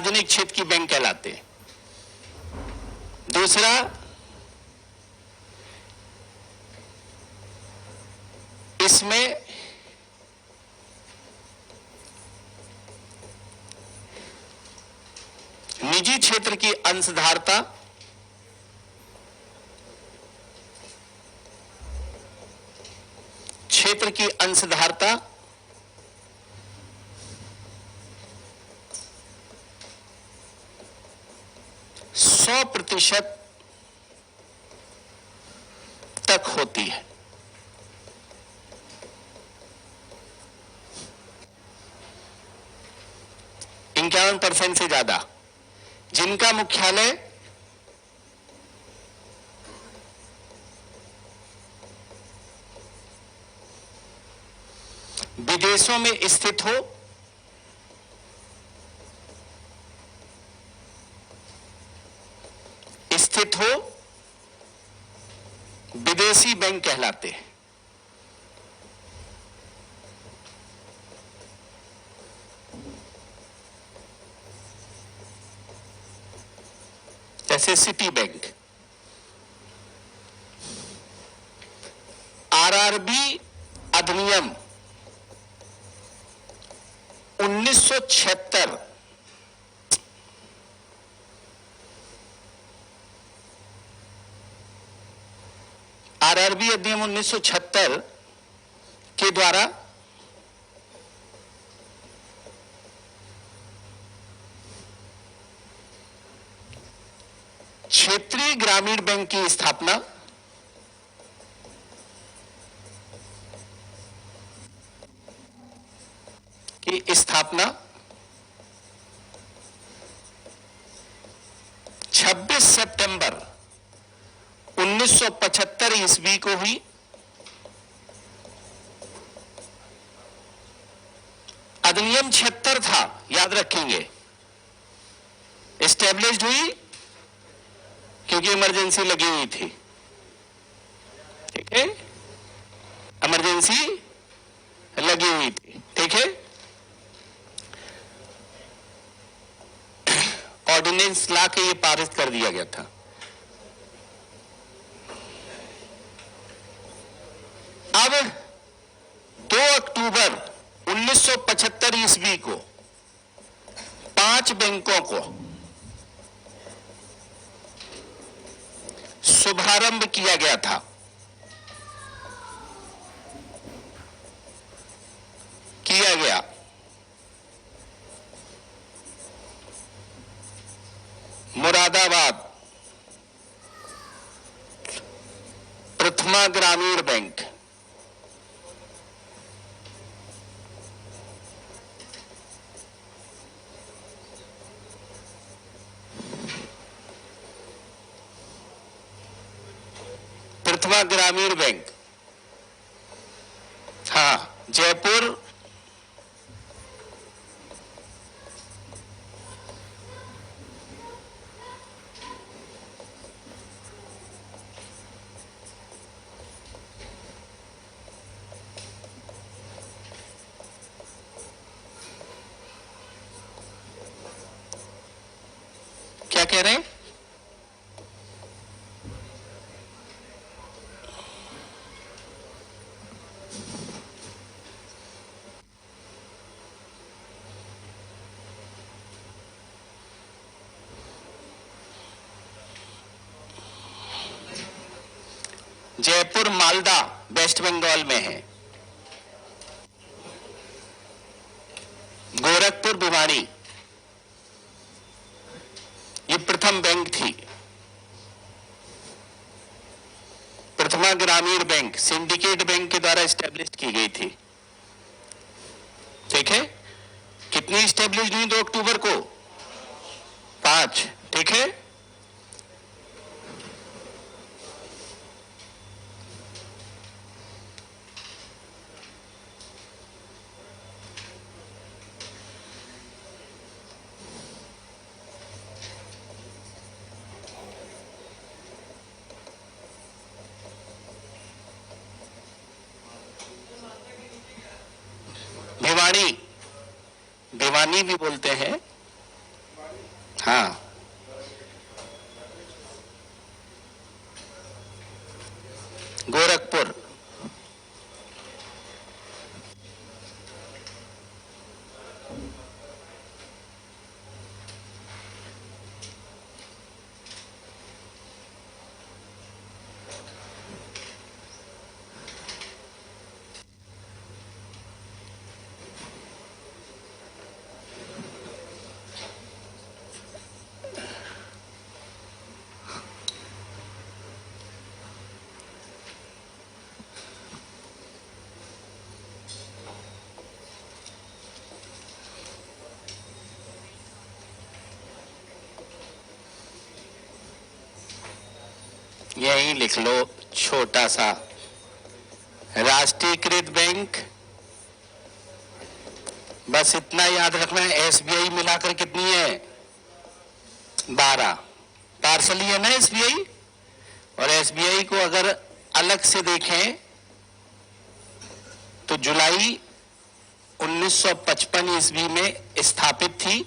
सार्वजनिक क्षेत्र की बैंक कहलाते हैं। दूसरा, इसमें निजी क्षेत्र की अंशधारता क्षेत्र की अंशधारता 100% तक होती है। %51 से ज्यादा जिनका मुख्यालय विदेशों में स्थित हो, विदेशी बैंक कहलाते हैं। जैसे सिटी बैंक। आरआरबी अधिनियम 1976 आरआरबी अधिनियम 1976 के द्वारा क्षेत्रीय ग्रामीण बैंक की स्थापना की स्थापना 26 सितंबर 1975 ईस्वी को हुई। अधिनियम 76 था, याद रखेंगे। एस्टेब्लिश्ड हुई क्योंकि इमरजेंसी लगी हुई थी। ठीक है, इमरजेंसी लगी हुई थी। ठीक है, ऑर्डिनेंस ला के ये पारित कर दिया गया था। अब 2 अक्टूबर 1975 ईस्वी को 5 बैंकों को शुभारंभ किया गया था। मुरादाबाद प्रथमा ग्रामीण बैंक, प्रथमा ग्रामीण बैंक, हाँ जयपुर क्या कह रहे हैं? जयपुर मालदा वेस्ट बंगाल में है। गोरखपुर भिवानी ये प्रथम बैंक थी। प्रथमा ग्रामीण बैंक सिंडिकेट बैंक के द्वारा एस्टेब्लिश की गई थी। ठीक है, कितनी एस्टेब्लिश हुई 2 अक्टूबर को? 5। ठीक है, भिवानी भी बोलते हैं। हाँ, गोरखपुर। यही लिख लो छोटा सा, राष्ट्रीयकृत बैंक। बस इतना याद रखना है, एसबीआई मिलाकर कितनी है? 12। पार्सल ही है ना एसबीआई। और एसबीआई को अगर अलग से देखें तो जुलाई 1955 ईस्वी में स्थापित थी।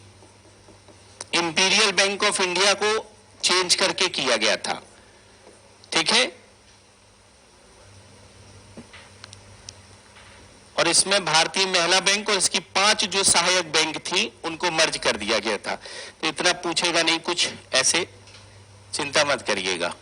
इंपीरियल बैंक ऑफ इंडिया को चेंज करके किया गया था। ठीक है। और इसमें भारतीय महिला बैंक और इसकी 5 जो सहायक बैंक थी उनको मर्ज कर दिया गया था। तो इतना पूछेगा नहीं कुछ, ऐसे चिंता मत करिएगा।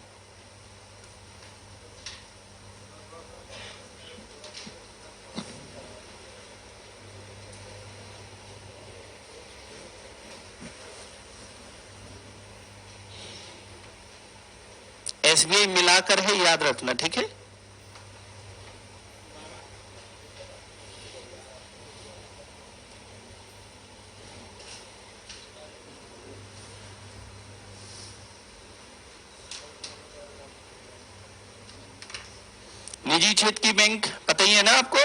एसबीआई मिलाकर है, याद रखना। ठीक है। निजी क्षेत्र की बैंक पता ही है ना आपको,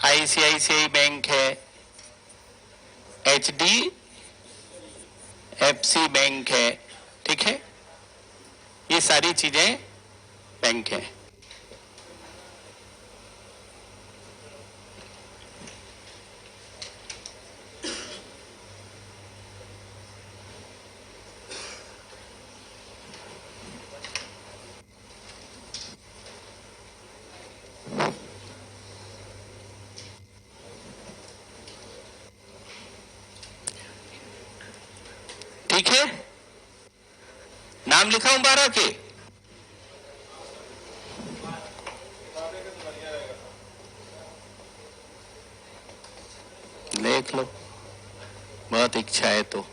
आईसीआईसीआई बैंक है, एचडीएफसी बैंक है। ठीक है। ये सारी चीजें बैंक है। ठीक है। नाम लिखा हूं 12 के। देख लो, बहुत इच्छा है तो।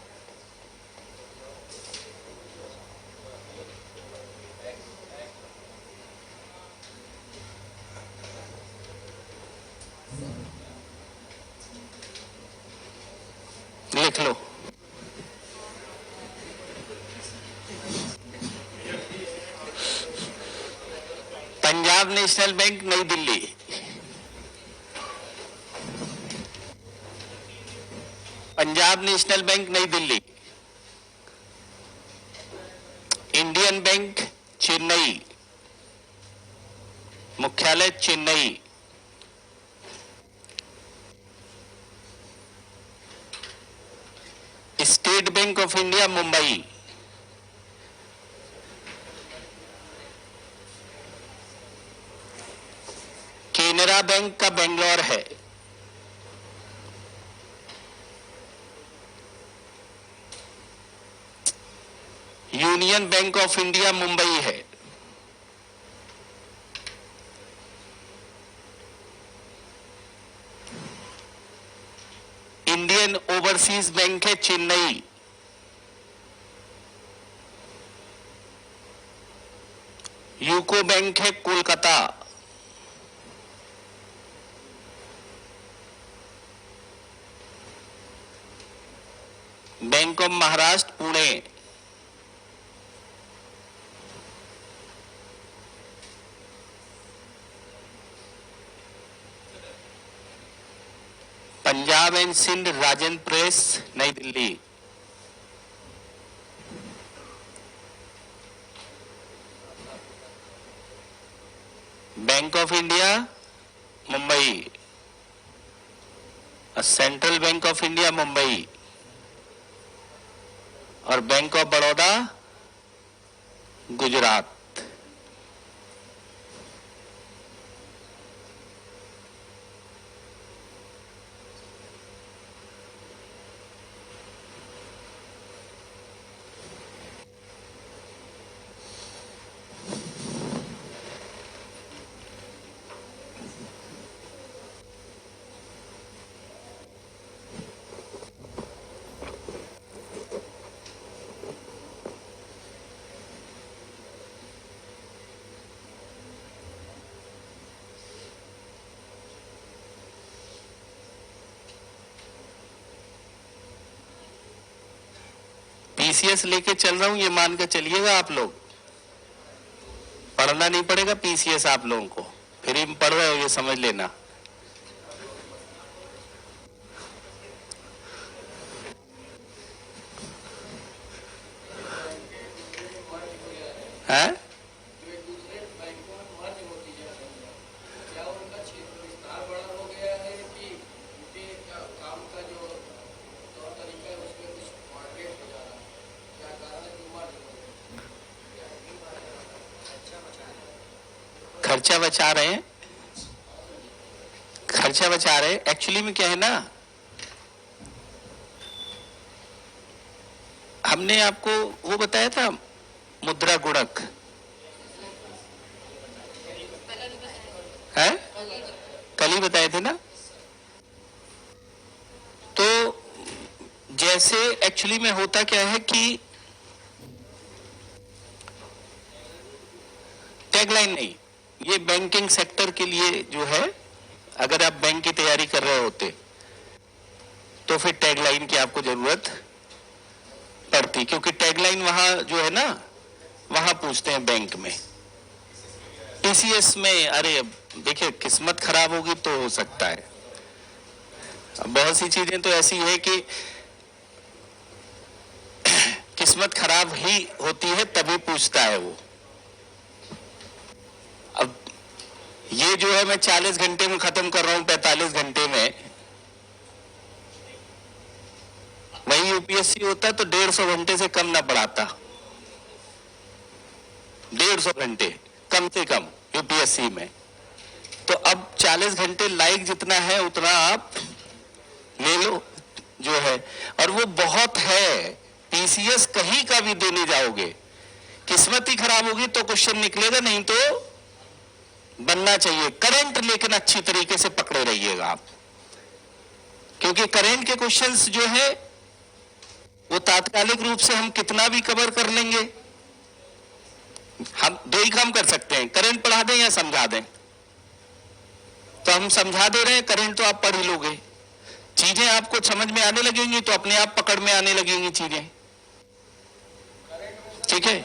लिख लो। पंजाब नेशनल बैंक नई दिल्ली, पंजाब नेशनल बैंक नई दिल्ली। इंडियन बैंक चेन्नई, मुख्यालय Chennai. State bank of India Mumbai. Canara bank का बेंगलोर है। Union bank of India Mumbai है। इंडियन ओवरसीज बैंक है चेन्नई। यूको बैंक है Kolkata. Bank of Maharashtra Pune. Punjab and Sind Rajendra place Nai Delhi. Bank of India Mumbai, central bank of India Mumbai. और bank of Baroda Gujarat. PCS लेके चल रहा हूं, ये मान के चलिएगा आप लोग। पढ़ना नहीं पड़ेगा पीसीएस आप लोगों को, फ्री में पढ़ रहे हो ये समझ लेना। है खर्चा बचा रहे हैं, खर्चा बचा रहे हैं। एक्चुअली में क्या है ना, हमने आपको वो बताया था मुद्रा गुणक है, कल ही बताए थे ना। तो जैसे एक्चुअली में होता क्या है कि टैगलाइन नहीं, ये बैंकिंग सेक्टर के लिए जो है, अगर आप बैंक की तैयारी कर रहे होते तो फिर टैगलाइन की आपको जरूरत पड़ती, क्योंकि टैगलाइन वहां जो है ना, वहां पूछते हैं बैंक में। टीसीएस में अरे अब देखिए किस्मत खराब होगी तो हो सकता है, बहुत सी चीजें तो ऐसी है कि किस्मत खराब ही होती है तभी पूछता है वो। अब ये जो है मैं 40 घंटे में खत्म कर रहा हूं, 45 घंटे में। वही यूपीएससी होता तो 150 घंटे से कम ना पढ़ाता, 150 घंटे कम से कम यूपीएससी में। तो अब 40 घंटे लाइक जितना है उतना आप ले लो जो है, और वो बहुत है। पीसीएस कहीं का भी देने जाओगे, किस्मत ही खराब होगी तो क्वेश्चन निकलेगा, नहीं तो बनना चाहिए करंट, लेकिन अच्छी तरीके से पकड़े रहिएगा आप, क्योंकि करंट के क्वेश्चंस जो है वो तात्कालिक रूप से हम कितना भी कवर कर लेंगे। हम दो ही काम कर सकते हैं, करंट पढ़ा दें या समझा दें। तो हम समझा दे रहे हैं, करंट तो आप पढ़ ही लोगे, चीजें आपको समझ में आने लगेंगी तो अपने आप पकड़ में आने लगेंगी चीजें, ठीक है।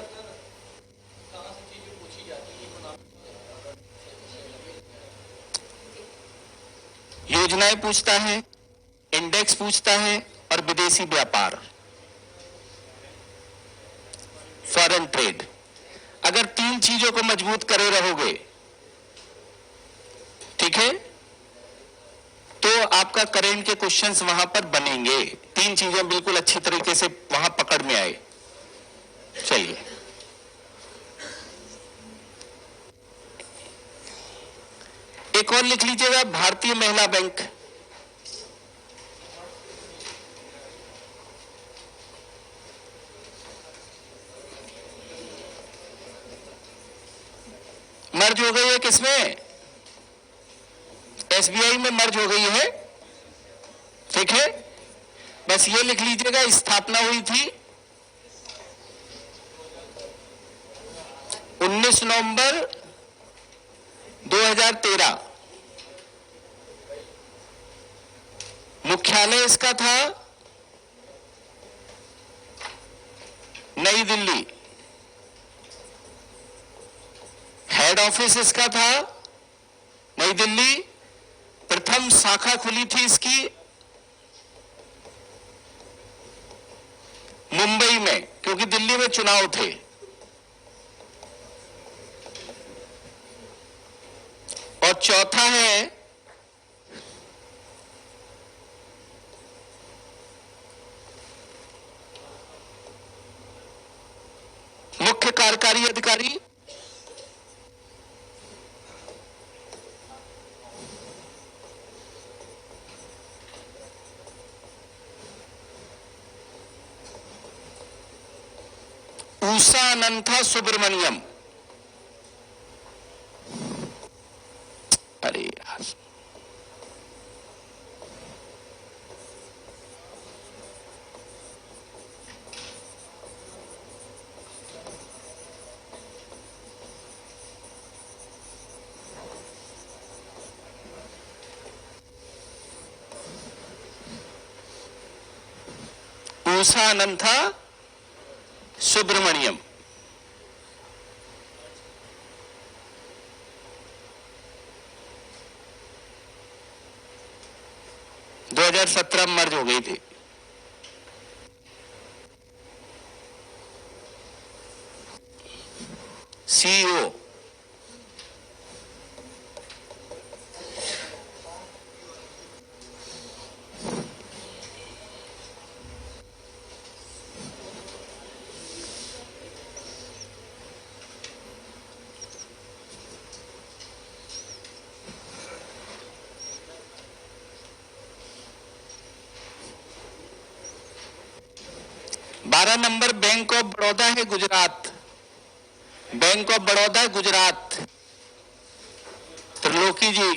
योजनाएं पूछता है, इंडेक्स पूछता है, और विदेशी व्यापार, फॉरेन ट्रेड। अगर तीन चीजों को मजबूत करे रहोगे, ठीक है, तो आपका करंट के क्वेश्चंस वहां पर बनेंगे। तीन चीजें बिल्कुल अच्छी तरीके से वहां पकड़ में आए। चलिए, एक और लिख लीजिएगा, भारतीय महिला बैंक। मर्ज हो गई है किसमें? एसबीआई में मर्ज हो गई है, ठीक है। बस ये लिख लीजिएगा, स्थापना हुई थी 19 नवंबर 2013। मुख्यालय इसका था नई दिल्ली, हेड ऑफिस इसका था नई दिल्ली। प्रथम शाखा खुली थी इसकी मुंबई में, क्योंकि दिल्ली में चुनाव थे। और चौथा है कार्यकारी अधिकारी, उषा अनंथा सुब्रमण्यम। अरे यार, उषा अनंथा सुब्रमण्यम। दो 2017 में मर्ज हो गई थी। सीईओ बारह नंबर बैंक ऑफ बड़ौदा है Gujarat, bank of Baroda Gujarat. Triloki ji,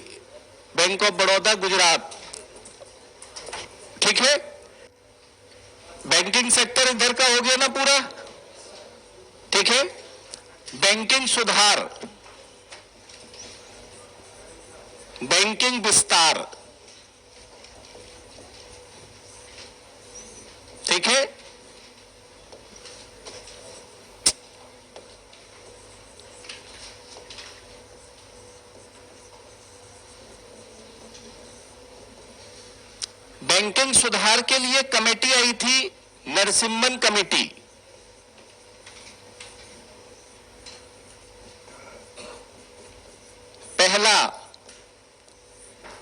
bank of Baroda Gujarat, ठीक है। बैंकिंग सेक्टर इधर का हो गया ना पूरा, ठीक है। बैंकिंग सुधार, बैंकिंग विस्तार, ठीक है। बैंकिंग सुधार के लिए कमेटी आई थी, नरसिम्हन कमेटी। पहला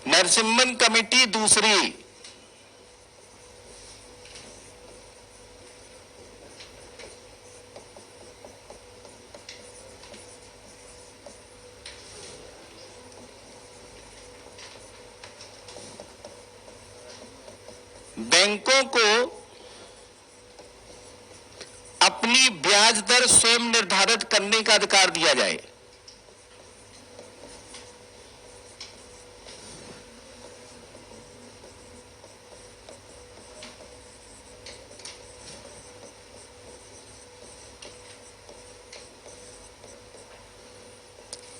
नरसिम्हन कमेटी, दूसरी बैंकों को अपनी ब्याज दर स्वयं निर्धारित करने का अधिकार दिया जाए।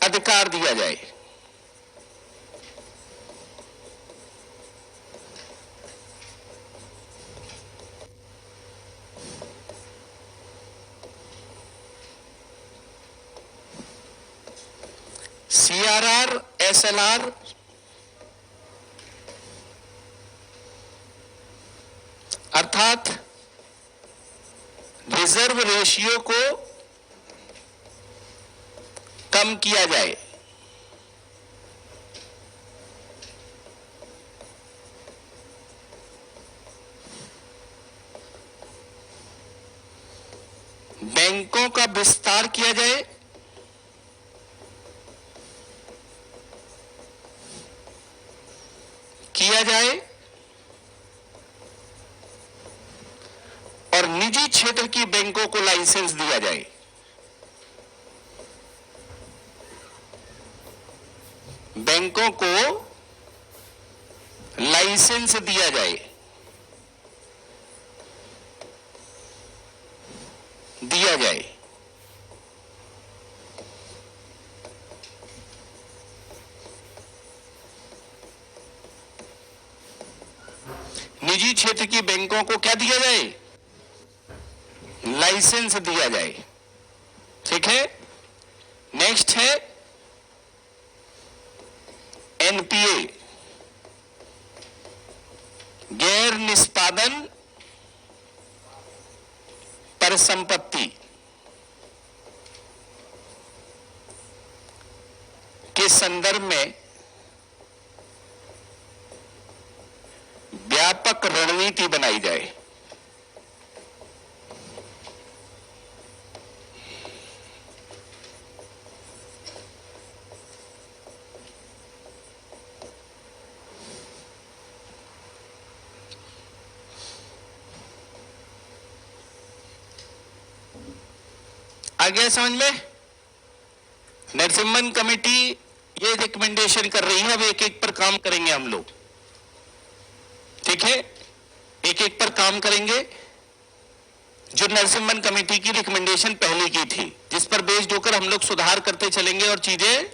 अधिकार दिया जाए। सीआरआर, एसएलआर, अर्थात रिजर्व रेशियो को कम किया जाए। बैंकों का विस्तार किया जाए। और निजी क्षेत्र की बैंकों को लाइसेंस दिया जाए। बैंकों को लाइसेंस दिया जाए, दिया जाए। निजी क्षेत्र की बैंकों को क्या दिया जाए? लाइसेंस दिया जाए, ठीक है। नेक्स्ट है एनपीए, गैर निष्पादन परिसंपत्ति के संदर्भ में व्यापक रणनीति बनाई जाए। आ गया समझ में? नरसिम्हन कमेटी ये रिकमेंडेशन कर रही है, अब एक एक पर काम करेंगे हम लोग, ठीक है? एक एक पर काम करेंगे। जो नरसिम्हन कमेटी की रिकमेंडेशन पहले की थी, जिस पर बेस्ड होकर हम लोग सुधार करते चलेंगे और चीजें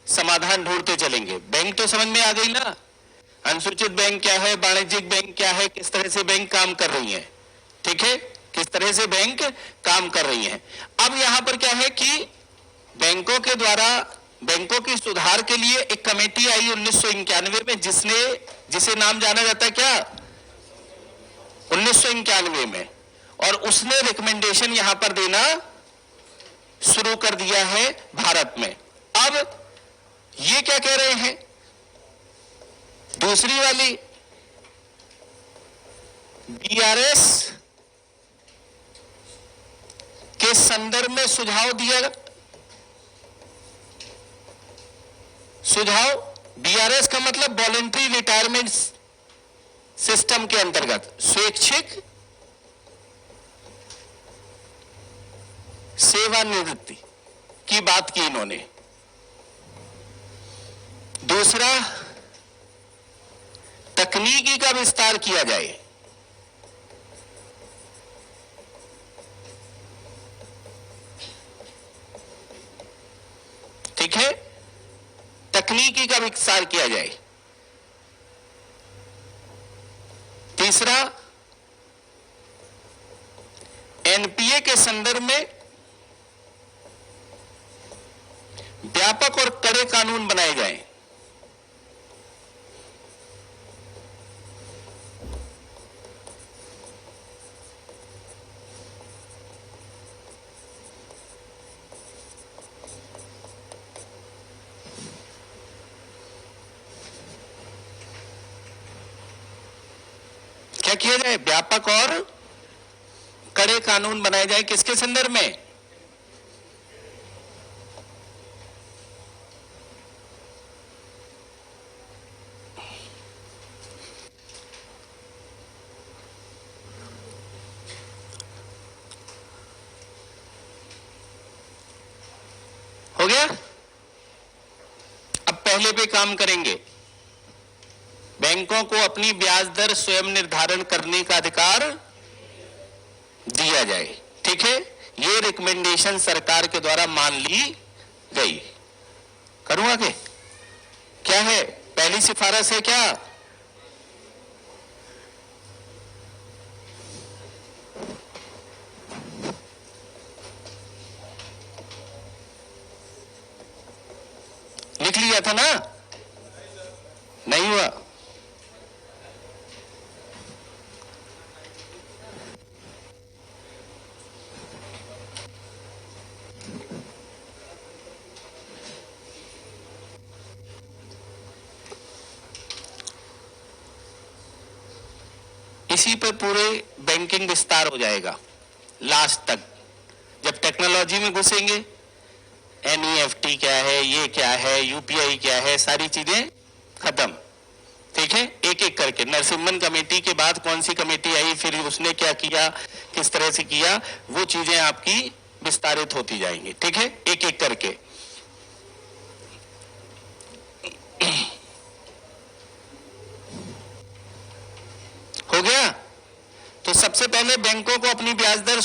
समाधान ढूंढते चलेंगे। बैंक तो समझ में आ गई ना, अनुसूचित बैंक क्या है, वाणिज्यिक बैंक क्या है, किस तरह से बैंक काम कर रही है, ठीक है? किस तरह से बैंक काम कर रही है। अब यहां पर क्या है कि बैंकों के द्वारा बैंकों की सुधार के लिए एक कमेटी आई 1991 में, जिसे नाम जाना जाता है क्या, 1991 में, और उसने रिकमेंडेशन यहां पर देना शुरू कर दिया है भारत में। अब ये क्या कह रहे हैं, दूसरी वाली बीआरएस के संदर्भ में सुझाव दिया, सुझाव बीआरएस का मतलब वॉलेंट्री रिटायरमेंट सिस्टम के अंतर्गत स्वैच्छिक सेवानिवृत्ति की बात की इन्होंने। दूसरा, तकनीकी का विस्तार किया जाए, ठीक है? तकनीकी का विस्तार किया जाए। तीसरा, एनपीए के संदर्भ में व्यापक और कड़े कानून बनाए जाएं। क्या किया जाए, व्यापक और कड़े कानून बनाए जाए, किसके संदर्भ में, हो गया? अब पहले पे काम करेंगे, बैंकों को अपनी ब्याज दर स्वयं निर्धारण करने का अधिकार दिया जाए, ठीक है? ये रिकमेंडेशन सरकार के द्वारा मान ली गई। करूं आगे? क्या है पहली सिफारिश है, क्या लिख लिया था ना? नहीं हुआ? इसी पर पूरे बैंकिंग विस्तार हो जाएगा लास्ट तक। जब टेक्नोलॉजी में घुसेंगे, एनईएफटी क्या है, ये क्या है, यूपीआई क्या है, सारी चीजें खत्म, ठीक है? एक एक करके नरसिम्हन कमेटी के बाद कौन सी कमेटी आई, फिर उसने क्या किया, किस तरह से किया, वो चीजें आपकी विस्तारित होती जाएंगी, ठीक है? एक एक करके। हो गया? तो सबसे पहले बैंकों को अपनी ब्याज दर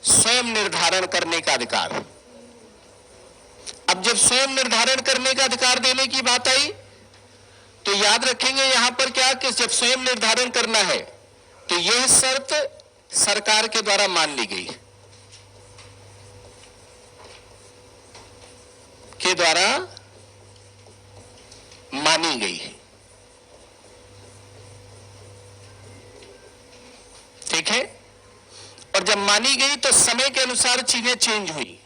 स्वयं निर्धारण करने का अधिकार। अब जब स्वयं निर्धारण करने का अधिकार देने की बात आई, तो याद रखेंगे यहां पर क्या कि जब स्वयं निर्धारण करना है तो यह शर्त सरकार के द्वारा मान ली गई, के द्वारा मानी गई, ठीक है? और जब मानी गई तो समय के अनुसार चीजें चेंज हुई।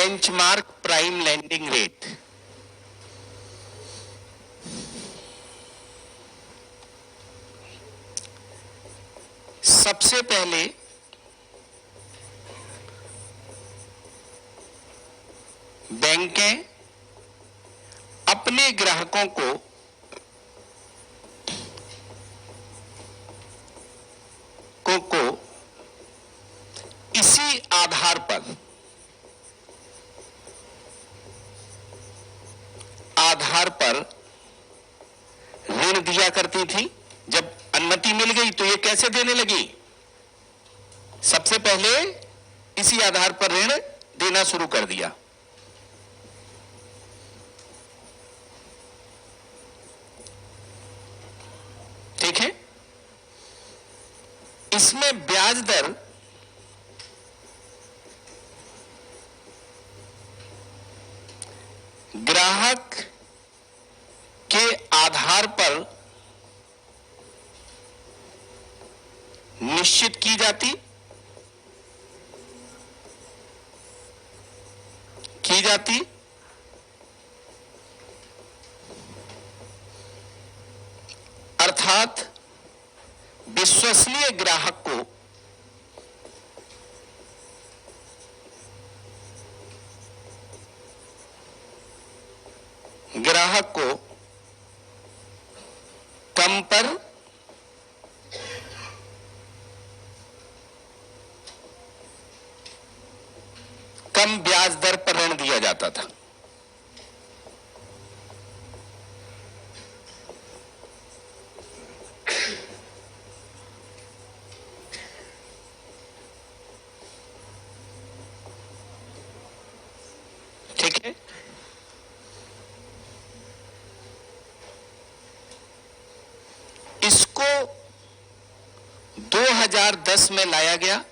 Benchmark prime lending rate. सबसे पहले बैंकें अपने ग्राहकों को इसी आधार पर ऋण दिया करती थी। जब अनुमति मिल गई तो ये कैसे देने लगी? सबसे पहले इसी आधार पर ऋण देना शुरू कर दिया। ठीक है, इसमें ब्याज दर ग्राहक के आधार पर निश्चित की जाती अर्थात विश्वसनीय ग्राहक को कम ब्याज दर पर ऋण दिया जाता था। ठीक है, इसको 2010 में लाया गया।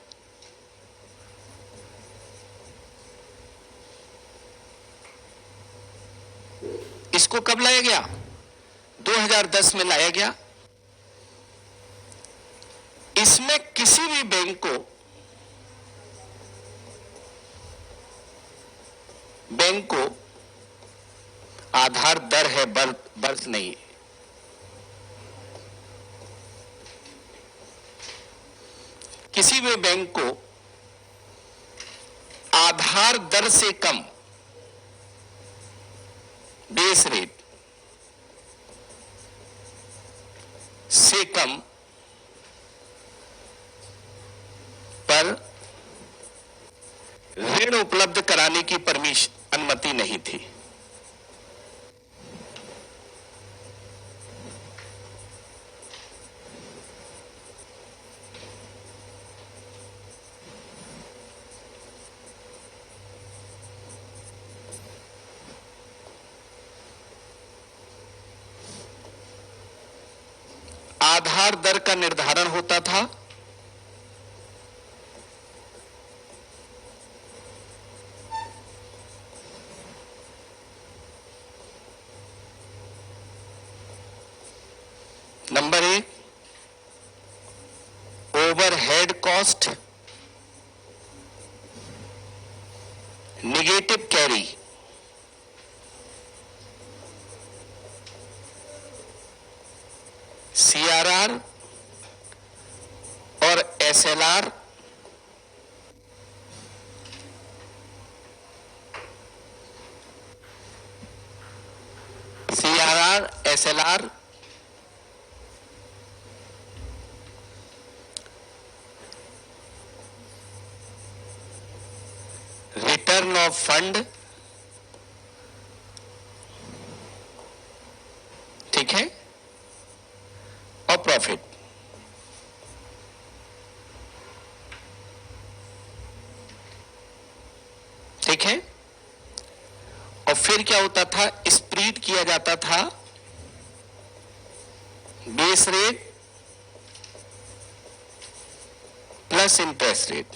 इसको कब लाया गया? 2010 में लाया गया। इसमें किसी भी बैंक को आधार दर है, बर्थ नहीं। किसी भी बैंक को आधार दर से कम, बेस रेट से कम पर ऋण उपलब्ध कराने की अनुमति नहीं थी। आधार दर का निर्धारण होता था number 1 overhead cost, negative carry, CRR और एसएलआर रिटर्न ऑफ फंड। ठीक है, और प्रॉफिट। ठीक है, और फिर क्या होता था? स्प्लिट किया जाता था base rate plus interest rate.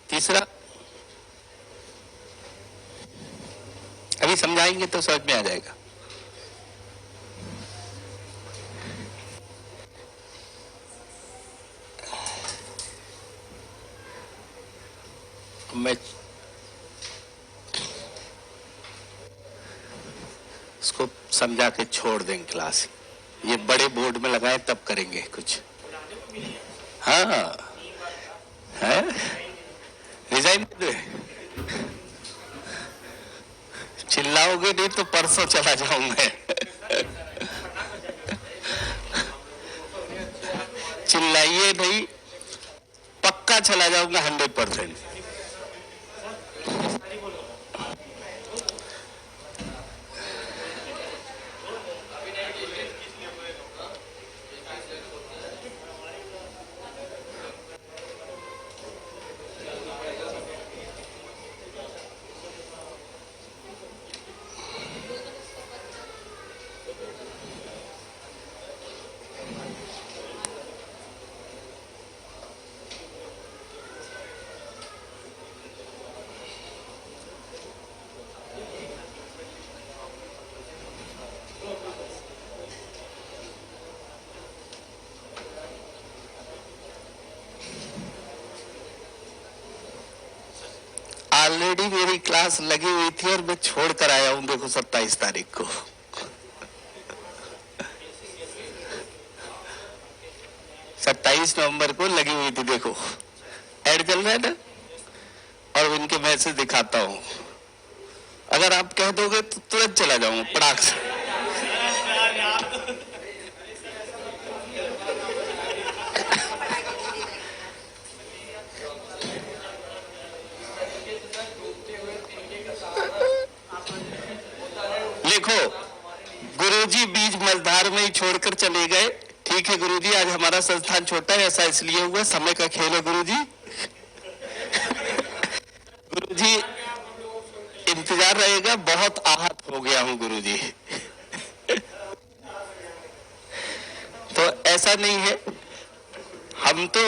तीसरा, अभी समझाएंगे तो समझ में आ जाएगा। मैं इसको समझा के छोड़ देंगे क्लास, ये बड़े बोर्ड में लगाए तब करेंगे कुछ। हाँ है, रिजाइन दे, चिल्लाओगे नहीं तो परसों चला जाऊंगा। चिल्लाइए नहीं, पक्का चला जाऊंगा 100%। ऑलरेडी मेरी क्लास लगी हुई थी और मैं छोड़ कर आया हूं, देखो 27 तारीख को। 27 नवंबर को लगी हुई थी, देखो ऐड चल रहा है ना, और इनके मैसेज दिखाता हूं। अगर आप कह दोगे तो तुरंत चला जाऊंगा पड़ाक से। देखो गुरुजी बीज मझधार में ही छोड़कर चले गए। ठीक है गुरुजी, आज हमारा संस्थान छोटा है, ऐसा इसलिए हुआ, समय का खेल है गुरुजी। गुरुजी इंतजार रहेगा, बहुत आहत हो गया हूं गुरुजी। तो ऐसा नहीं है, हम तो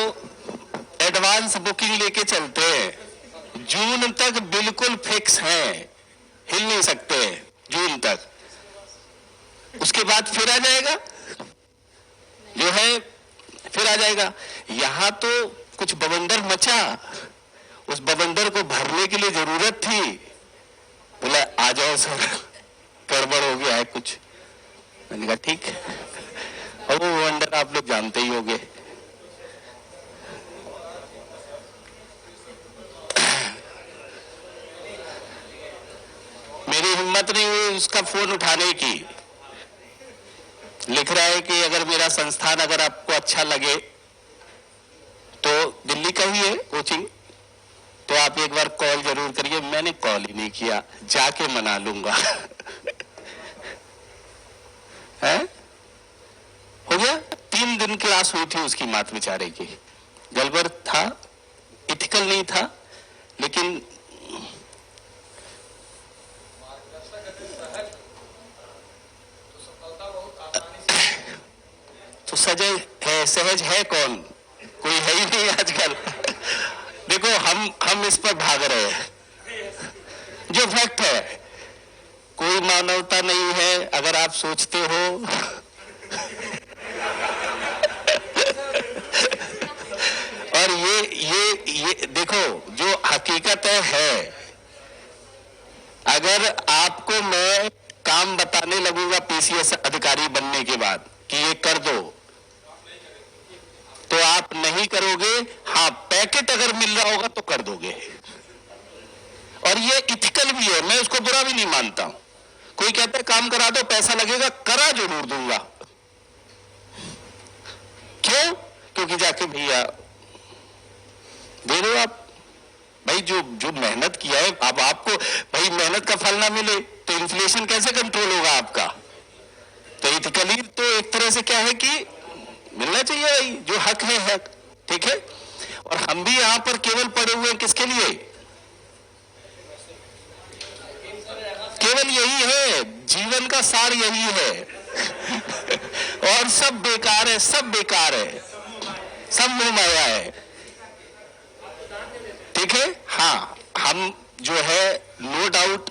एडवांस बुकिंग लेके चलते हैं। जून तक बिल्कुल फिक्स है, हिल नहीं सकते जून तक। उसके बाद फिर आ जाएगा, जो है फिर आ जाएगा। यहां तो कुछ बवंडर मचा, उस बवंडर को भरने के लिए जरूरत थी, बोला आ जाओ सर, गड़बड़ हो गया है कुछ। मैंने कहा ठीक है, और वो बवंडर आप लोग जानते ही होंगे। मेरी हिम्मत नहीं हुई उसका फोन उठाने की। लिख रहा है कि अगर मेरा संस्थान अगर आपको अच्छा लगे तो दिल्ली का ही है कोचिंग, तो आप एक बार कॉल जरूर करिए। मैंने कॉल ही नहीं किया, जाके मना लूंगा। है? हो गया, 3 दिन क्लास हुई थी उसकी मात बेचारे की। गड़बड़ था, इथिकल नहीं था, लेकिन तो सहज है कौन? कोई है ही नहीं आजकल। देखो हम इस पर भाग रहे हैं, जो फैक्ट है। कोई मानवता नहीं है अगर आप सोचते हो। और ये देखो जो हकीकत है, अगर आपको मैं काम बताने लगूंगा पीसीएस अधिकारी बनने के बाद कि ये कर दो, तो आप नहीं करोगे। हाँ, पैकेट अगर मिल रहा होगा तो कर दोगे। और ये इथिकल भी है, मैं उसको बुरा भी नहीं मानता हूं। कोई कहता है काम करा दो, पैसा लगेगा, करा जरूर दूंगा। क्यों? क्योंकि जाके भैया दे दो आप। भाई जो मेहनत किया है, अब आपको भाई मेहनत का फल ना मिले तो इन्फ्लेशन कैसे कंट्रोल होगा आपका? तो इथिकली तो एक तरह से क्या है कि मिलना चाहिए भाई, जो हक है हक। ठीक है, और हम भी यहां पर केवल पड़े हुए हैं किसके लिए? केवल यही है, जीवन का सार यही है। और सब बेकार है, सब बेकार है, सब मोह माया है। ठीक है, हम जो है, नो डाउट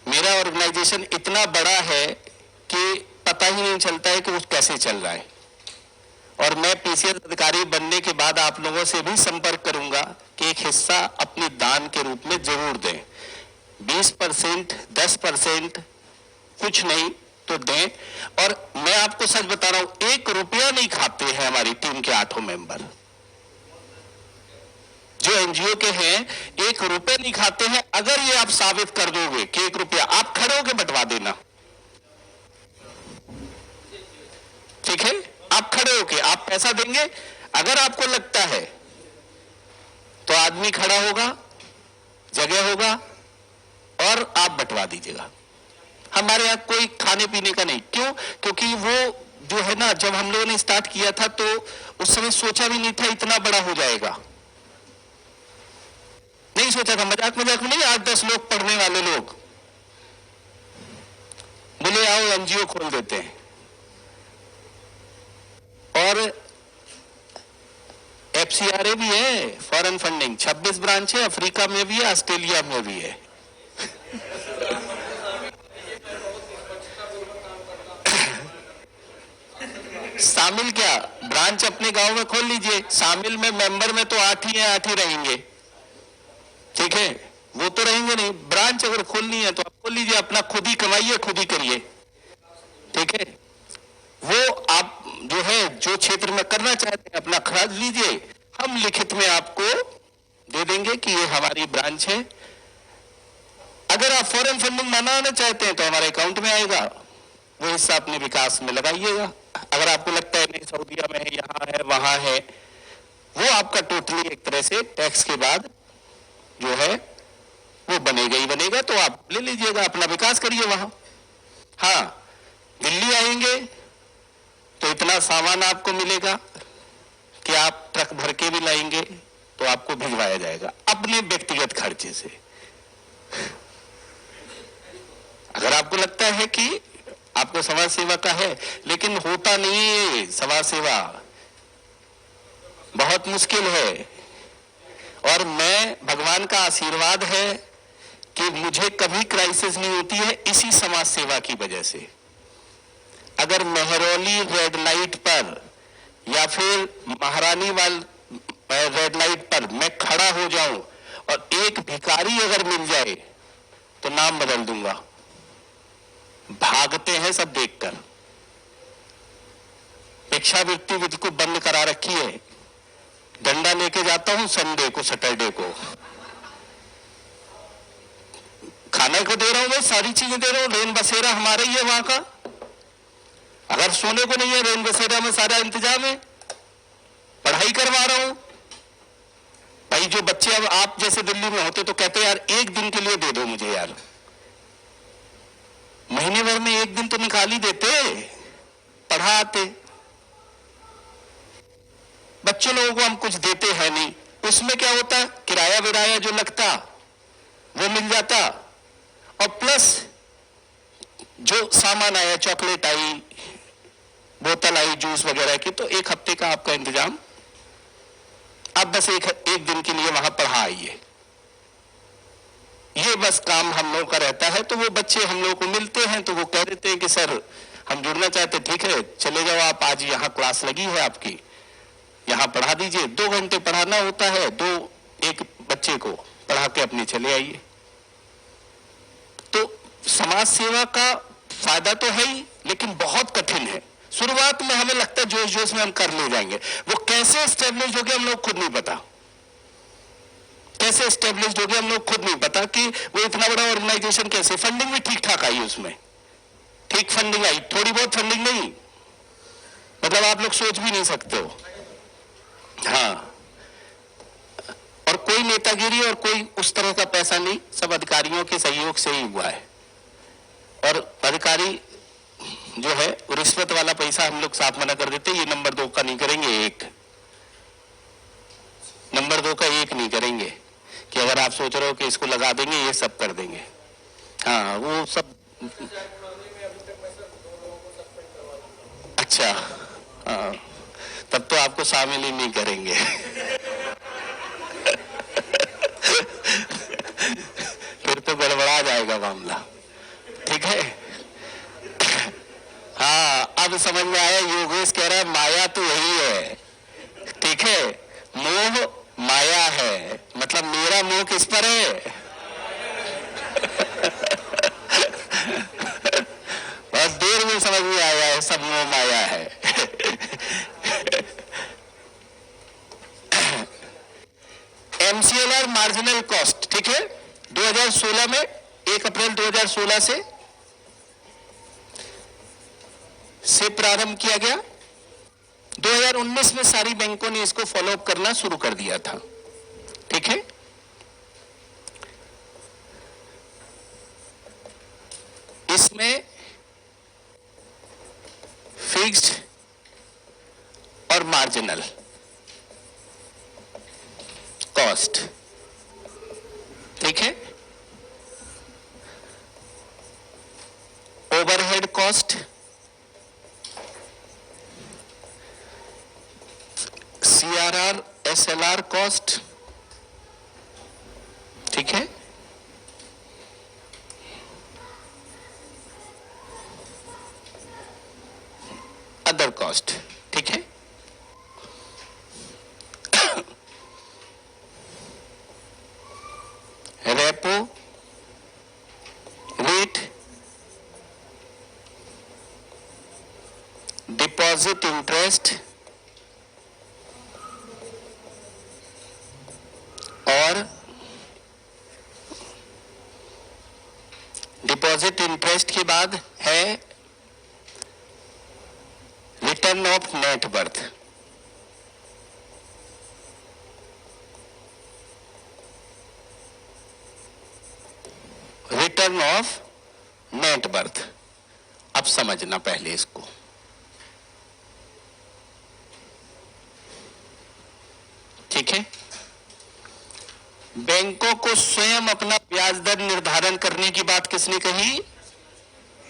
मेरा ऑर्गेनाइजेशन इतना बड़ा है कि पता ही नहीं चलता है कि वो कैसे चल रहा है। और मैं पीसीएस अधिकारी बनने के बाद आप लोगों से भी संपर्क करूंगा कि एक हिस्सा अपनी दान के रूप में जरूर दें। 20%, 10%, कुछ नहीं तो दें। और मैं आपको सच बता रहा हूं, 1 रुपया नहीं खाते हैं हमारी टीम के 8 मेंबर जो एनजीओ के हैं, 1 रुपया नहीं खाते हैं। अगर ये आप साबित कर दोगे कि 1 रुपया, आप खड़े होकर बंटवा देना, ठीक है? आप खड़े होके आप पैसा देंगे। अगर आपको लगता है तो आदमी खड़ा होगा, जगह होगा और आप बंटवा दीजिएगा। हमारे यहां कोई खाने पीने का नहीं। क्यों? क्योंकि वो जो है ना, जब हम लोगों ने स्टार्ट किया था तो उस समय सोचा भी नहीं था इतना बड़ा हो जाएगा। नहीं सोचा था, मजाक मजाक में नहीं। 8-10 लोग पढ़ने वाले लोग बोले आओ एनजीओ खोल देते हैं। और एफसीआरए भी है, फॉरेन फंडिंग, 26 ब्रांच है, अफ्रीका में भी है, ऑस्ट्रेलिया में भी है। शामिल क्या, ब्रांच अपने गांव में खोल लीजिए। शामिल में मेंबर में तो 8 ही है, 8 ही रहेंगे, ठीक है? वो तो रहेंगे नहीं। ब्रांच अगर खोलनी है तो आप खोल लीजिए, अपना खुद ही कमाइए, खुद ही करिए, ठीक है? वो आप जो है, जो क्षेत्र में करना चाहते हैं अपना खरीद लीजिए। हम लिखित में आपको दे देंगे कि ये हमारी ब्रांच है। अगर आप फॉरेन फंडिंग बनाना चाहते हैं तो हमारे अकाउंट में आएगा, वो हिस्सा अपने विकास में लगाइएगा। अगर आपको लगता है नहीं सऊदीया में है, यहाँ है, वहां है, वो आपका टोटली एक तरह से टैक्स के बाद जो है वो बनेगा ही बनेगा। तो आप ले लीजिएगा, अपना विकास करिए वहां। हाँ, दिल्ली आएंगे तो इतना सामान आपको मिलेगा कि आप ट्रक भर के भी लाएंगे तो आपको भिजवाया जाएगा अपने व्यक्तिगत खर्चे से। अगर आपको लगता है कि आपको समाज सेवा का है, लेकिन होता नहीं है समाज सेवा, बहुत मुश्किल है। और मैं, भगवान का आशीर्वाद है कि मुझे कभी क्राइसिस नहीं होती है इसी समाज सेवा की वजह से। अगर मेहरौली रेड लाइट पर या फिर महारानी वाल रेड लाइट पर मैं खड़ा हो जाऊं और एक भिखारी अगर मिल जाए तो नाम बदल दूंगा। भागते हैं सब देखकर। भिक्षावृत्ति विधि को बंद करा रखी है। डंडा लेके जाता हूं संडे को, सैटरडे को, खाने को दे रहा हूं, मैं सारी चीजें दे रहा हूं। रेन बसेरा हमारा ही है वहां का। अगर सोने को नहीं है, रेन बसेरा में सारा इंतजाम है। पढ़ाई करवा रहा हूं भाई। जो बच्चे अब आप जैसे दिल्ली में होते तो कहते यार 1 दिन के लिए दे दो मुझे यार, महीने भर में 1 दिन तो निकाल ही देते, पढ़ा आते। बच्चों लोगों को हम कुछ देते हैं नहीं। उसमें क्या होता, किराया विराया जो लगता वो मिल जाता, और प्लस जो सामान आया, चॉकलेट आई, बोतल आई जूस वगैरह की, तो 1 हफ्ते का आपका इंतजाम। आप बस एक दिन के लिए वहां पढ़ा आइए, ये बस काम हम लोगों का रहता है। तो वो बच्चे हम लोगों को मिलते हैं तो वो कह देते हैं कि सर हम जुड़ना चाहते, ठीक है चले जाओ आप, आज यहाँ क्लास लगी है आपकी, यहाँ पढ़ा दीजिए। 2 घंटे पढ़ाना होता है, एक बच्चे को पढ़ा के अपने चले आइए। तो समाज सेवा का फायदा तो है ही, लेकिन बहुत कठिन है। शुरुआत में हमें लगता है जोश जोश में हम कर ले जाएंगे, वो कैसे एस्टेब्लिश हो गया हम लोग खुद नहीं पता। कैसे एस्टेब्लिश हो गया हम लोग खुद नहीं पता कि वो इतना बड़ा ऑर्गेनाइजेशन कैसे। फंडिंग भी ठीक ठाक आई उसमें, ठीक फंडिंग आई, थोड़ी बहुत फंडिंग नहीं, मतलब आप लोग सोच भी नहीं सकते हो। हाँ, और कोई नेतागिरी और कोई उस तरह का पैसा नहीं, सब अधिकारियों के सहयोग से ही हुआ है। और अधिकारी जो है रिश्वत वाला पैसा हम लोग साफ मना कर देते, ये नंबर 2 का नहीं करेंगे, 1 नंबर 2 का 1 नहीं करेंगे कि अगर आप सोच रहे हो कि इसको लगा देंगे ये सब कर देंगे। हाँ वो सब अच्छा, हाँ तब तो आपको शामिल ही नहीं करेंगे। तो समझ में आया। योगेश कह रहा है माया तो यही है, ठीक है, मोह माया है, मतलब मेरा मोह किस पर है? बहुत देर में समझ में आया है, सब मोह माया है। MCLR मार्जिनल कॉस्ट, ठीक है, 2016 में 1 अप्रैल 2016 से प्रारंभ किया गया। 2019 में सारी बैंकों ने इसको फॉलोअप करना शुरू कर दिया था, ठीक है। इसमें फिक्स्ड और मार्जिनल कॉस्ट, ठीक है, overhead cost, CRR SLR cost, ठीक है, अदर कॉस्ट, ठीक है। रेपो रेट, डिपॉजिट इंटरेस्ट और डिपॉजिट इंटरेस्ट के बाद है return of net worth. Return of net worth, अब समझना पहले इसको। ठीक है, बैंकों को स्वयं अपना ब्याज दर निर्धारण करने की बात किसने कही?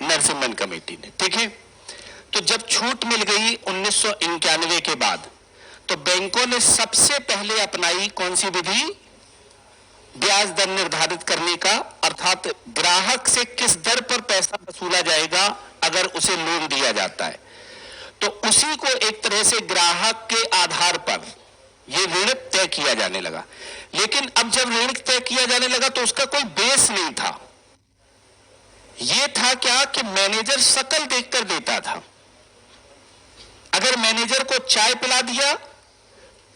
नरसिम्हन कमेटी ने, ठीक है। तो जब छूट मिल गई 1991 के बाद, तो बैंकों ने सबसे पहले अपनाई कौन सी विधि? ब्याज दर निर्धारित करने का, अर्थात ग्राहक से किस दर पर पैसा वसूला जाएगा अगर उसे लोन दिया जाता है, तो उसी को एक तरह से ग्राहक के आधार पर यह ऋण तय किया जाने लगा। लेकिन अब जब ऋण तय किया जाने लगा तो उसका कोई बेस नहीं था। यह था क्या कि मैनेजर शकल देखकर देता था। अगर मैनेजर को चाय पिला दिया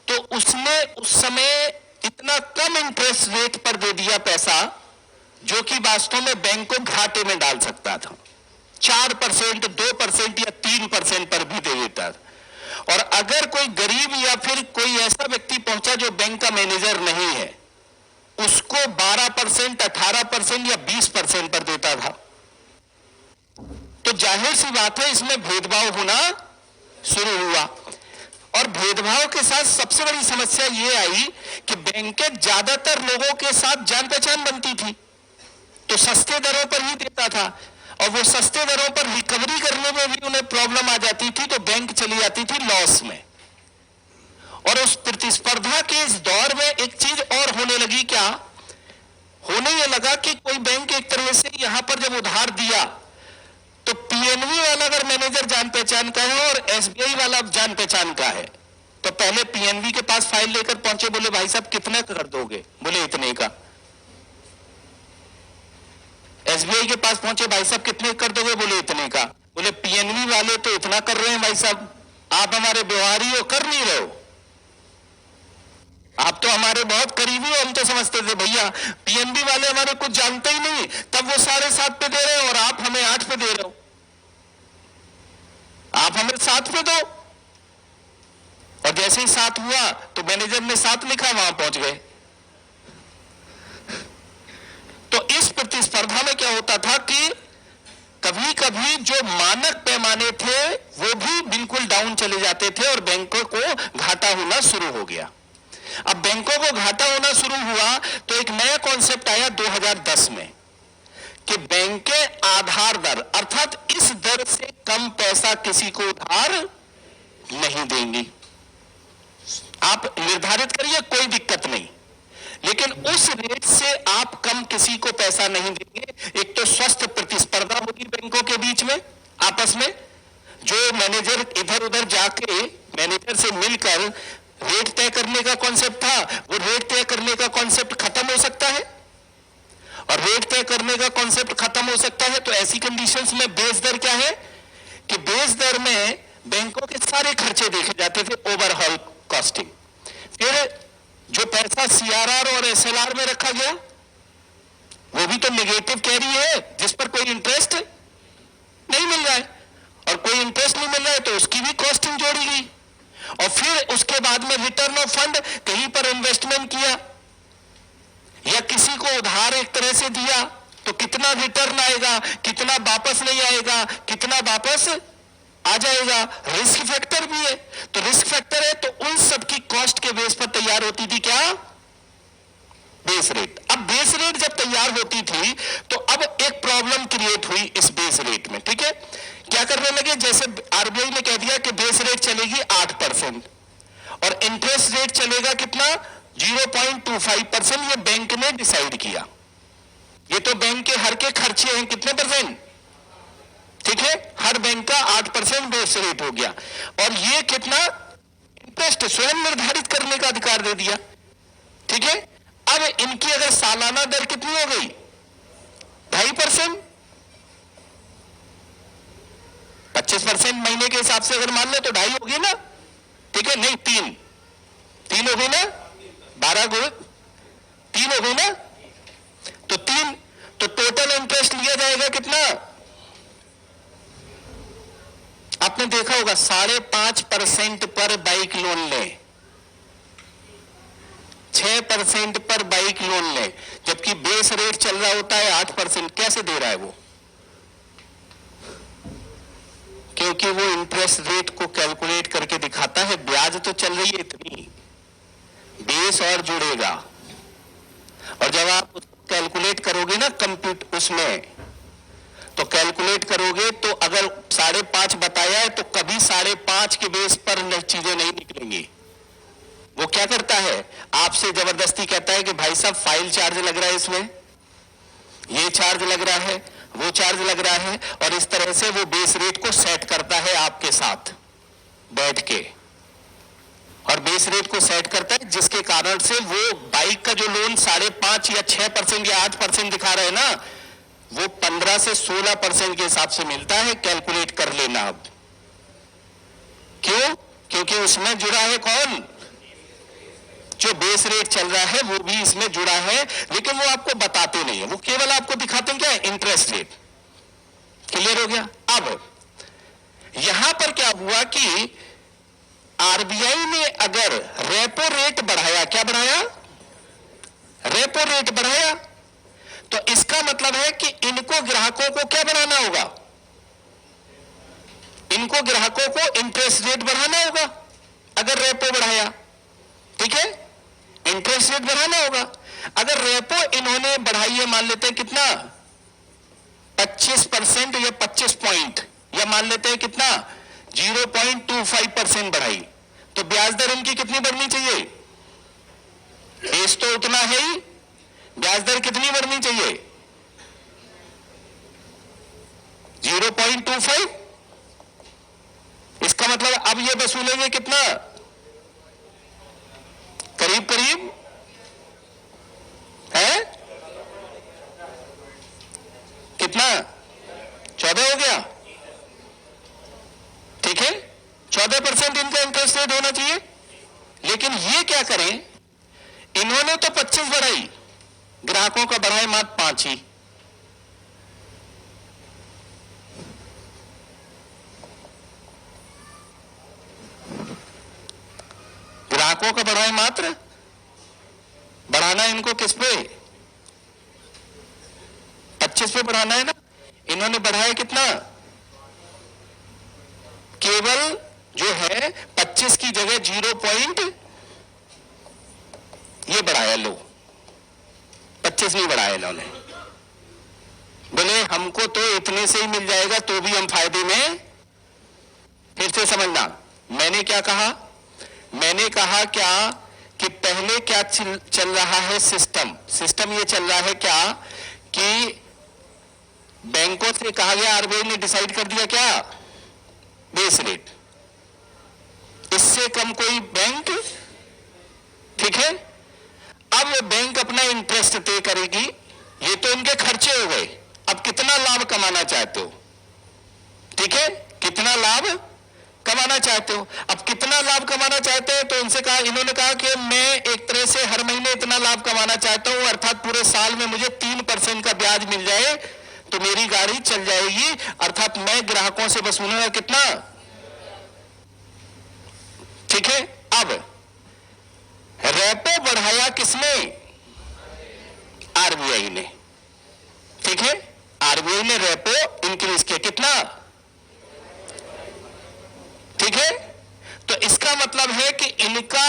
तो उसने उस समय इतना कम इंटरेस्ट रेट पर दे दिया पैसा, जो कि वास्तव में बैंक को घाटे में डाल सकता था। 4%, 2% या 3% पर भी दे देता था। और अगर कोई गरीब या फिर कोई ऐसा व्यक्ति पहुंचा जो बैंक का मैनेजर नहीं है, उसको 12%, 18% या 20% पर देता था। तो जाहिर सी बात है इसमें भेदभाव होना शुरू हुआ। और भेदभाव के साथ सबसे बड़ी समस्या यह आई कि बैंकें ज्यादातर लोगों के साथ जान पहचान बनती थी, तो सस्ते दरों पर ही देता था। और वो सस्ते दरों पर रिकवरी करने में भी उन्हें प्रॉब्लम आ जाती थी, तो बैंक चली जाती थी लॉस में। और उस प्रतिस्पर्धा के इस दौर में एक चीज और होने लगी। क्या होने ये लगा कि कोई बैंक एक तरह से यहां पर जब उधार दिया तो पीएनबी वाला अगर मैनेजर जान पहचान का है और एसबीआई वाला जान पहचान का है, तो पहले पीएनबी के पास फाइल लेकर पहुंचे, बोले भाई साहब कितने कर दोगे? बोले इतने का। एसबीआई के पास पहुंचे, भाई साहब कितने कर दोगे? बोले इतने का। बोले पीएनबी वाले तो इतना कर रहे हैं भाई साहब, आप हमारे व्यवहारी हो, कर नहीं रहे हो, आप तो हमारे बहुत करीबी हो, हम तो समझते थे भैया पीएनबी वाले हमारे कुछ जानते ही नहीं, तब वो 7.5 पे दे रहे हो और आप हमें 8 पे दे रहे हो, आप हमें 7 पे दो। और जैसे ही 7 हुआ तो मैनेजर ने 7 लिखा, वहां पहुंच गए। तो इस प्रतिस्पर्धा में क्या होता था कि कभी कभी जो मानक पैमाने थे वो भी बिल्कुल डाउन चले जाते थे और बैंकों को घाटा होना शुरू हो गया। अब बैंकों को घाटा होना शुरू हुआ तो एक नया कॉन्सेप्ट आया 2010 में कि बैंकें आधार दर, अर्थात इस दर से कम पैसा किसी को उधार नहीं देंगी। आप निर्धारित करिए, कोई दिक्कत नहीं, लेकिन उस रेट से आप कम किसी को पैसा नहीं देंगे। एक तो स्वस्थ प्रतिस्पर्धा होगी बैंकों के बीच में आपस में, जो मैनेजर इधर उधर जाके मैनेजर से मिलकर रेट तय करने का कॉन्सेप्ट था, वो रेट तय करने का कॉन्सेप्ट खत्म हो सकता है। और रेट तय करने का कॉन्सेप्ट खत्म हो सकता है तो ऐसी कंडीशंस में बेस दर क्या है कि बेस दर में बैंकों के सारे खर्चे देखे जाते थे, ओवरऑल कॉस्टिंग। फिर जो पैसा सीआरआर और एसएलआर में रखा गया वो भी तो नेगेटिव कैरी है, जिस पर कोई इंटरेस्ट नहीं मिल रहा है, और कोई इंटरेस्ट नहीं मिल रहा है तो उसकी भी कॉस्टिंग जोड़ी गई। और फिर उसके बाद में रिटर्न ऑफ फंड, कहीं पर इन्वेस्टमेंट किया या किसी को उधार एक तरह से दिया तो कितना रिटर्न आएगा, कितना वापस नहीं आएगा, कितना वापस आ जाएगा, रिस्क फैक्टर भी है। तो रिस्क फैक्टर है तो उन सब की कॉस्ट के बेस पर तैयार होती थी क्या, बेस रेट। अब बेस रेट जब तैयार होती थी तो अब एक प्रॉब्लम क्रिएट हुई इस बेस रेट में, ठीक है। क्या करने लगे, जैसे आरबीआई ने कह दिया कि बेस रेट चलेगी 8% और इंटरेस्ट रेट चलेगा कितना, 0.25%। ये बैंक ने डिसाइड किया। ये तो बैंक के हर के खर्चे हैं कितने परसेंट, ठीक है, हर बैंक का 8% बेस रेट हो गया। और ये कितना इंटरेस्ट स्वयं निर्धारित करने का अधिकार दे दिया, ठीक है। अब इनकी अगर सालाना दर कितनी हो गई, 2.5%, 25% महीने के हिसाब से अगर मान ले तो 2.5 होगी ना, ठीक है, नहीं 3 हो गई ना, 12 गुण 3 हो गई ना, तो 3, तो टोटल इंटरेस्ट लिया जाएगा कितना, आपने देखा होगा 5.5% पर बाइक लोन ले, 6% पर बाइक लोन ले, जबकि बेस रेट चल रहा होता है 8%। कैसे दे रहा है वो, क्योंकि वो इंटरेस्ट रेट को कैलकुलेट करके दिखाता है, ब्याज तो चल रही है इतनी, बेस और जुड़ेगा। और जब आप कैलकुलेट करोगे ना कंप्यूटर उसमें, तो कैलकुलेट करोगे तो अगर 5.5 बताया है तो कभी 5.5 के बेस पर चीजें नहीं निकलेंगी। वो क्या करता है, आपसे जबरदस्ती कहता है कि भाई साहब फाइल चार्ज लग रहा है, इसमें ये चार्ज लग रहा है, वो चार्ज लग रहा है, और इस तरह से वो बेस रेट को सेट करता है आपके साथ बैठ के, और बेस रेट को सेट करता है, जिसके कारण से वो बाइक का जो लोन 5.5 या 6% या 8% दिखा रहे हैं ना, वो 15 से 16% के हिसाब से मिलता है। कैलकुलेट कर लेना अब, क्यों, क्योंकि उसमें जुड़ा है कौन, जो बेस रेट चल रहा है वो भी इसमें जुड़ा है, लेकिन वो आपको बताते नहीं है, वो केवल आपको दिखाते हैं क्या, इंटरेस्ट रेट। क्लियर हो गया। अब यहां पर क्या हुआ कि आरबीआई ने अगर रेपो रेट बढ़ाया, क्या बढ़ाया, रेपो रेट बढ़ाया, तो इसका मतलब है कि इनको ग्राहकों को क्या बढ़ाना होगा, इनको ग्राहकों को इंटरेस्ट रेट बढ़ाना होगा। अगर रेपो बढ़ाया, ठीक है, इंटरेस्ट रेट बढ़ाना होगा। अगर रेपो इन्होंने बढ़ाई है, मान लेते हैं कितना, 25% या 25 पॉइंट, या मान लेते हैं कितना 0.25% बढ़ाई, तो ब्याज दर इनकी कितनी बढ़नी चाहिए, बेस तो उतना है ही, ब्याज दर कितनी बढ़नी चाहिए, 0.25। इसका मतलब अब ये वसूलेंगे कितना, करीब करीब है कितना, 14 हो गया, ठीक है, 14% इनका इंटरेस्ट रेट होना चाहिए। लेकिन ये क्या करें, इन्होंने तो 25 बढ़ाई, ग्राहकों का बढ़ाए मात्र 5 ही। ग्राहकों का बढ़ाए मात्र, बढ़ाना इनको किस पे, 25 पे बढ़ाना है ना, इन्होंने बढ़ाया कितना, केवल जो है 25 की जगह 0 पॉइंट ये बढ़ाया, लो 25 नहीं बढ़ाया इन्होंने, बोले हमको तो इतने से ही मिल जाएगा तो भी हम फायदे में। फिर से समझना, मैंने क्या कहा, मैंने कहा क्या कि पहले क्या चल रहा है, सिस्टम ये चल रहा है क्या कि बैंकों से कहा गया, आरबीआई ने डिसाइड कर दिया क्या बेस रेट, इससे कम कोई बैंक, ठीक है। अब बैंक अपना इंटरेस्ट तय करेगी, ये तो इनके खर्चे हो गए, अब कितना लाभ कमाना चाहते हो, ठीक है, कितना लाभ कमाना चाहते हो। अब कितना लाभ कमाना चाहते हैं, तो उनसे कहा, इन्होंने कहा कि मैं एक तरह से हर महीने इतना लाभ कमाना चाहता हूं, अर्थात पूरे साल में मुझे 3% का ब्याज मिल जाए तो मेरी गाड़ी चल जाएगी, अर्थात मैं ग्राहकों से वसूलूंगा कितना, ठीक है। अब रेपो बढ़ाया किसने, आरबीआई ने, ठीक है, आरबीआई ने रेपो इंक्रीज किया कितना, ठीक है। तो इसका मतलब है कि इनका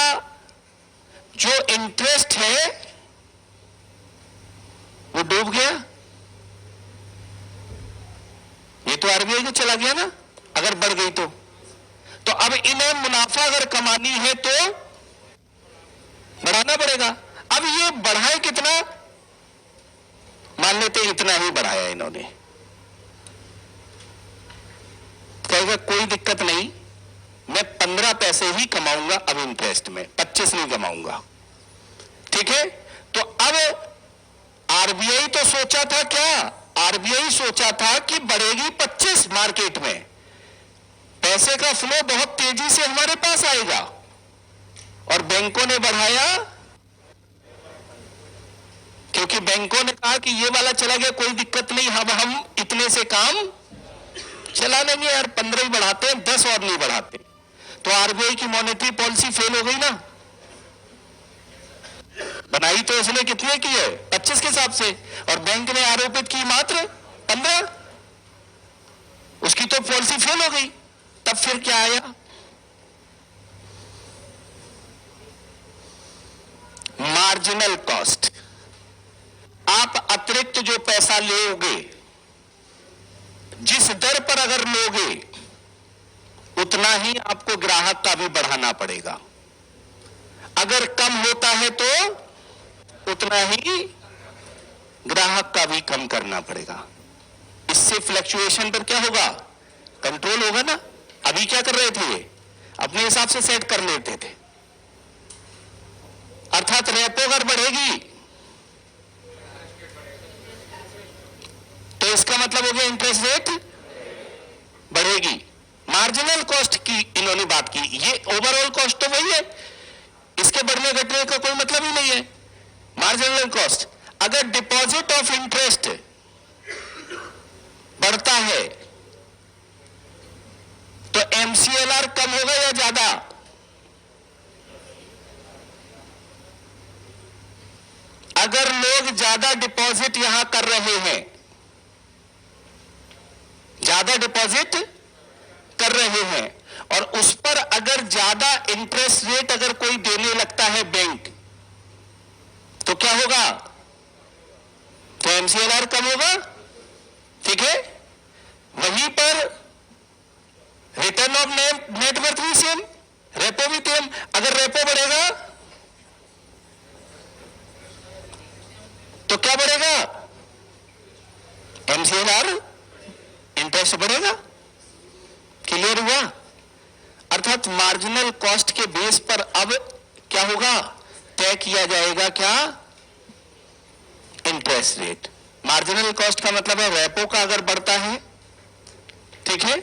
जो इंटरेस्ट है वो डूब गया, ये तो आरबीआई को चला गया ना, अगर बढ़ गई तो अब इन्हें मुनाफा अगर कमानी है तो बढ़ाना पड़ेगा। अब ये बढ़ाए कितना, मान लेते इतना ही बढ़ाया इन्होंने, कहेगा कोई दिक्कत नहीं, मैं 15 पैसे ही कमाऊंगा अब इंटरेस्ट में, 25 नहीं कमाऊंगा, ठीक है। तो अब आरबीआई तो सोचा था क्या, आरबीआई सोचा था कि बढ़ेगी 25 मार्केट में, पैसे का फ्लो बहुत तेजी से हमारे पास आएगा, और बैंकों ने बढ़ाया, क्योंकि बैंकों ने कहा कि ये वाला चला गया कोई दिक्कत नहीं, हम इतने से काम चला लेंगे यार, 15 ही बढ़ाते हैं, 10 और नहीं बढ़ाते। तो आरबीआई की मॉनेटरी पॉलिसी फेल हो गई ना, बनाई तो इसने कितने की है, 25 के हिसाब से, और बैंक ने आरोपित की मात्र 15, उसकी तो पॉलिसी फेल हो गई। तब फिर क्या आया, मार्जिनल कॉस्ट, आप अतिरिक्त जो पैसा लोगे, जिस दर पर अगर लोगे उतना ही आपको ग्राहक का भी बढ़ाना पड़ेगा, अगर कम होता है तो उतना ही ग्राहक का भी कम करना पड़ेगा। इससे फ्लक्चुएशन पर क्या होगा, कंट्रोल होगा ना। अभी क्या कर रहे थे, ये अपने हिसाब से सेट कर लेते थे, अर्थात रेपो अगर बढ़ेगी तो इसका मतलब हो गया इंटरेस्ट रेट बढ़ेगी। मार्जिनल कॉस्ट की इन्होंने बात की, ये ओवरऑल कॉस्ट तो वही है, इसके बढ़ने घटने का कोई मतलब ही नहीं है। मार्जिनल कॉस्ट, अगर डिपॉजिट ऑफ इंटरेस्ट बढ़ता है तो एमसीएलआर कम होगा या ज्यादा, अगर लोग ज्यादा डिपॉजिट यहां कर रहे हैं, ज्यादा डिपॉजिट कर रहे हैं, और उस पर अगर ज्यादा इंटरेस्ट रेट अगर कोई देने लगता है बैंक, तो क्या होगा, तो एमसीएलआर कम होगा, ठीक है। वहीं पर रिटर्न ऑफ नेट वर्थ भी सेम, रेपो भी सेम, अगर रेपो बढ़ेगा तो क्या बढ़ेगा, एमसीएलआर, इंटरेस्ट बढ़ेगा। क्लियर हुआ, अर्थात मार्जिनल कॉस्ट के बेस पर अब क्या होगा, तय किया जाएगा क्या, इंटरेस्ट रेट। मार्जिनल कॉस्ट का मतलब है रेपो का अगर बढ़ता है, ठीक है,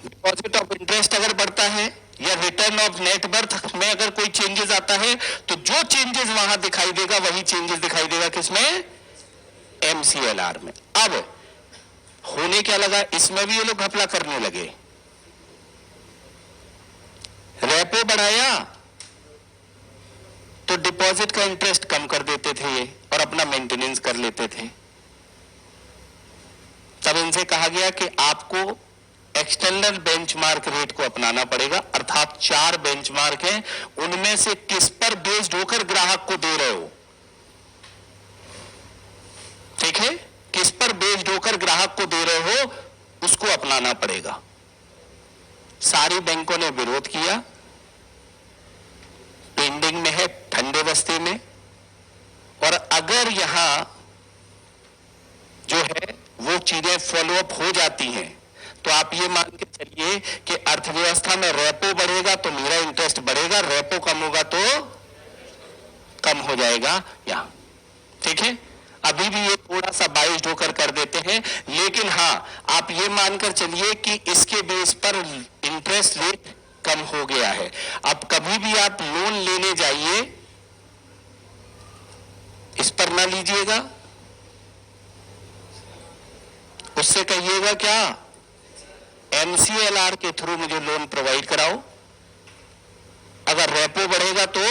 डिपॉजिट ऑफ इंटरेस्ट अगर बढ़ता है, या रिटर्न ऑफ नेट वर्थ में अगर कोई चेंजेस आता है, तो जो चेंजेस वहां दिखाई देगा वही चेंजेस दिखाई देगा किसमें, एमसीएलआर में। अब होने क्या लगा, इसमें भी ये लोग घपला करने लगे, रेपो बढ़ाया तो डिपॉजिट का इंटरेस्ट कम कर देते थे ये, और अपना मेंटेनेंस कर लेते थे। तब इनसे कहा गया कि आपको एक्सटर्नल बेंचमार्क रेट को अपनाना पड़ेगा, अर्थात 4 बेंचमार्क हैं, उनमें से किस पर बेस्ड होकर ग्राहक को दे रहे हो, ठीक है, किस पर बेस्ड होकर ग्राहक को दे रहे हो उसको अपनाना पड़ेगा। सारी बैंकों ने विरोध किया, पेंडिंग में है ठंडे बस्ते में, और अगर यहां जो है वो चीजें फॉलोअप हो जाती हैं तो आप ये मान के चलिए कि अर्थव्यवस्था में रेपो बढ़ेगा तो मेरा इंटरेस्ट बढ़ेगा, रेपो कम होगा तो कम हो जाएगा यहां। ठीक है, अभी भी ये थोड़ा सा बाइस्ड होकर कर देते हैं, लेकिन हाँ आप ये मानकर चलिए कि इसके बेस पर इंटरेस्ट रेट कम हो गया है। अब कभी भी आप लोन लेने जाइए, इस पर ना लीजिएगा, उससे कहिएगा क्या, MCLR के थ्रू मुझे लोन प्रोवाइड कराओ। अगर रेपो बढ़ेगा तो,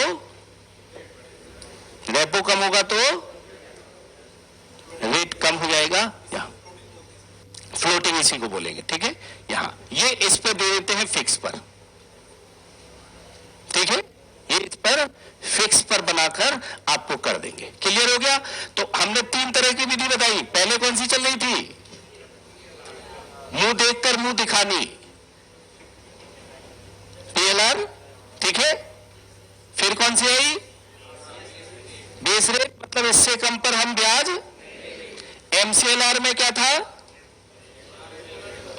रेपो कम होगा तो रेट कम हो जाएगा, यहां फ्लोटिंग इसी को बोलेंगे। ठीक है, यहां ये इस पर दे देते हैं फिक्स पर। ठीक है, ये इस पर फिक्स पर बनाकर आपको कर देंगे। क्लियर हो गया? तो हमने 3 तरह की विधि बताई। पहले कौन सी चल रही थी? मुंह देखकर मुंह दिखानी, PLR। ठीक है, फिर कौन सी आई? बेस रेट, मतलब इससे कम पर हम ब्याज। MCLR में क्या था?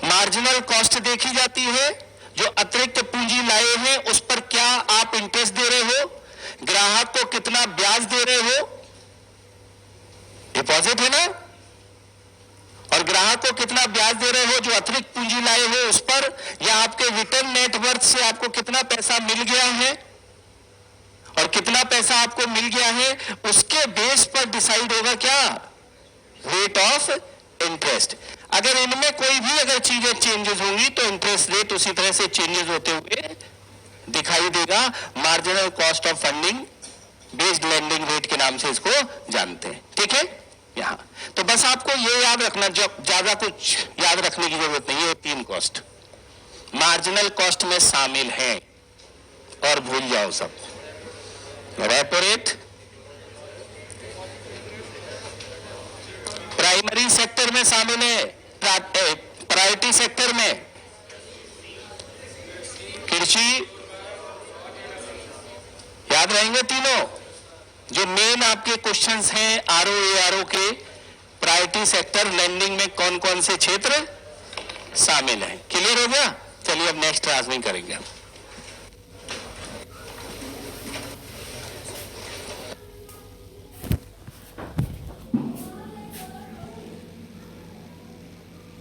मार्जिनल कॉस्ट देखी जाती है, जो अतिरिक्त पूंजी लाए हैं उस पर क्या आप इंटरेस्ट दे रहे हो, ग्राहक को कितना ब्याज दे रहे हो, डिपॉजिट है ना, और ग्राहक को कितना ब्याज दे रहे हो जो अतिरिक्त पूंजी लाए हो उस पर, या आपके रिटर्न नेटवर्थ से आपको कितना पैसा मिल गया है और कितना पैसा आपको मिल गया है, उसके बेस पर डिसाइड होगा क्या, रेट ऑफ इंटरेस्ट। अगर इनमें कोई भी अगर चीजें चेंजेस होंगी तो इंटरेस्ट रेट उसी तरह से चेंजेस होते हुए दिखाई देगा। Marginal cost of funding based lending rate के नाम से इसको जानते हैं। ठीक है, यहां तो बस आपको ये याद रखना, ज्यादा कुछ याद रखने की जरूरत नहीं है। 3 कॉस्ट मार्जिनल कॉस्ट में शामिल है और भूल जाओ सब। रेपो रेट प्राइमरी सेक्टर में शामिल है, प्रायोरिटी सेक्टर में कृषि, याद रहेंगे तीनों जो मेन आपके क्वेश्चंस हैं ROARO के। प्रायोरिटी सेक्टर लेंडिंग में कौन कौन से क्षेत्र शामिल हैं। क्लियर हो गया? चलिए अब नेक्स्ट क्लास में करेंगे हम।